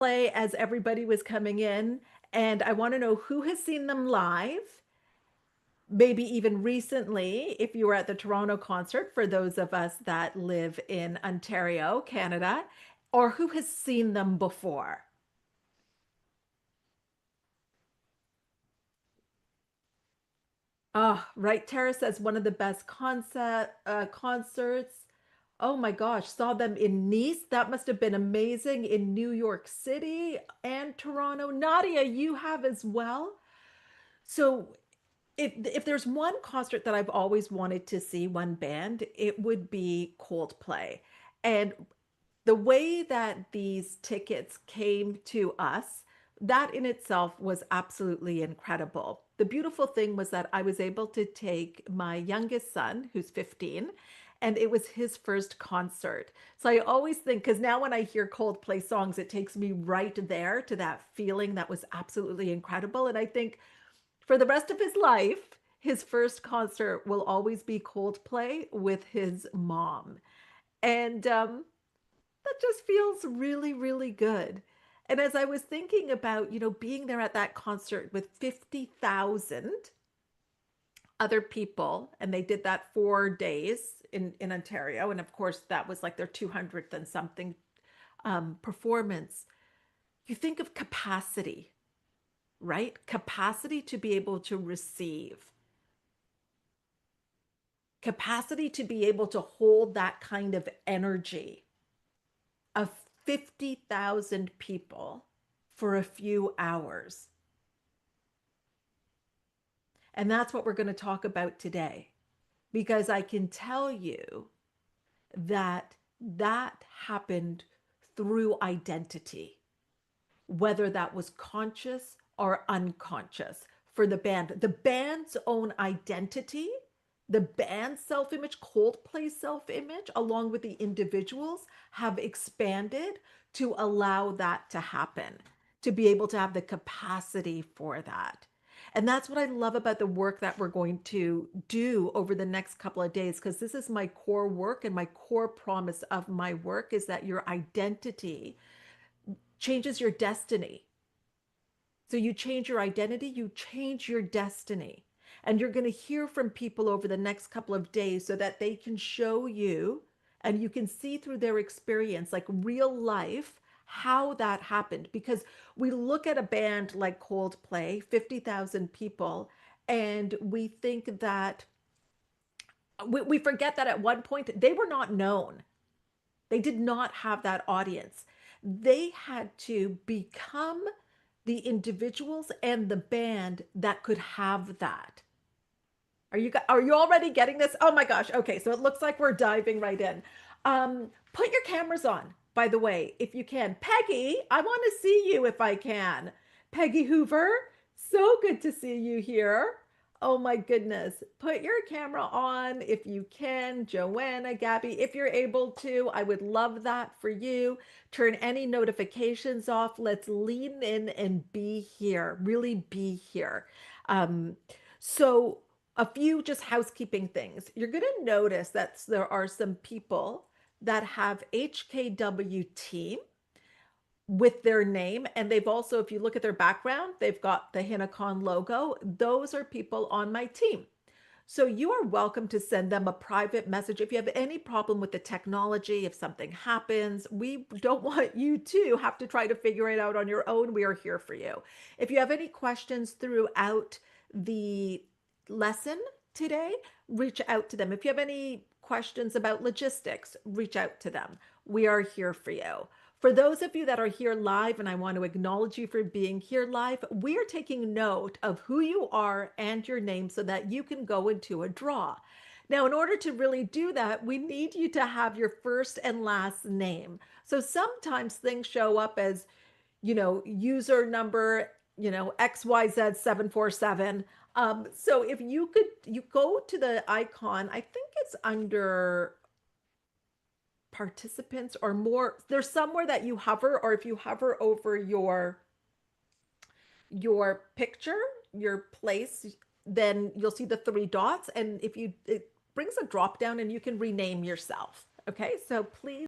Play as everybody was coming in, and I want to know who has seen them live, maybe even recently, if you were at the Toronto concert, for those of us that live in Ontario, Canada, or who has seen them before. Oh, right. Tara says one of the best concerts. Oh my gosh, saw them in Nice. That must have been amazing in New York City and Toronto. Nadia, you have as well. So if there's one concert that I've always wanted to see, one band, it would be Coldplay. And the way that these tickets came to us, that in itself was absolutely incredible. The beautiful thing was that I was able to take my youngest son, who's 15, and it was his first concert. So I always think, because now when I hear Coldplay songs, it takes me right there to that feeling that was absolutely incredible. And I think for the rest of his life, his first concert will always be Coldplay with his mom. And that just feels really, really good. And as I was thinking about, being there at that concert with 50,000 other people, and they did that 4 days in Ontario. And of course, that was like their 200th and something performance. You think of capacity, right? Capacity to be able to receive, capacity to be able to hold that kind of energy of 50,000 people for a few hours. And that's what we're going to talk about today, because I can tell you that that happened through identity, whether that was conscious or unconscious for the band. The band's own identity, the band's self image, Coldplay's self image, along with the individuals, have expanded to allow that to happen, to be able to have the capacity for that. And that's what I love about the work that we're going to do over the next couple of days, because this is my core work, and my core promise of my work is that your identity changes your destiny. So you change your identity, you change your destiny. And you're going to hear from people over the next couple of days so that they can show you and you can see through their experience, like real life, how that happened. Because we look at a band like Coldplay, 50,000 people, and we think that we forget that at one point they were not known. They did not have that audience. They had to become the individuals and the band that could have that. Are you already getting this? Oh my gosh. Okay, so it looks like we're diving right in. Put your cameras on, by the way, if you can. Peggy, I want to see you if I can. Peggy Hoover, so good to see you here. Oh my goodness. Put your camera on if you can. Joanna, Gabby, if you're able to, I would love that for you. Turn any notifications off. Let's lean in and be here, really be here. Um, so, a few just housekeeping things. You're going to notice that there are some people that have HKW team with their name. And they've also, if you look at their background, they've got the Hina Khan logo. Those are people on my team. So you are welcome to send them a private message. If you have any problem with the technology, if something happens, we don't want you to have to try to figure it out on your own. We are here for you. If you have any questions throughout the lesson today, reach out to them. If you have any questions about logistics, reach out to them. We are here for you. For those of you that are here live, and I want to acknowledge you for being here live, we are taking note of who you are and your name so that you can go into a draw. Now, in order to really do that, we need you to have your first and last name. So sometimes things show up as, user number, XYZ747. So if you go to the icon, I think it's under participants or more, there's somewhere that you hover, or if you hover over your picture, your place, then you'll see the three dots, and if you, it brings a drop down and you can rename yourself. Okay, so please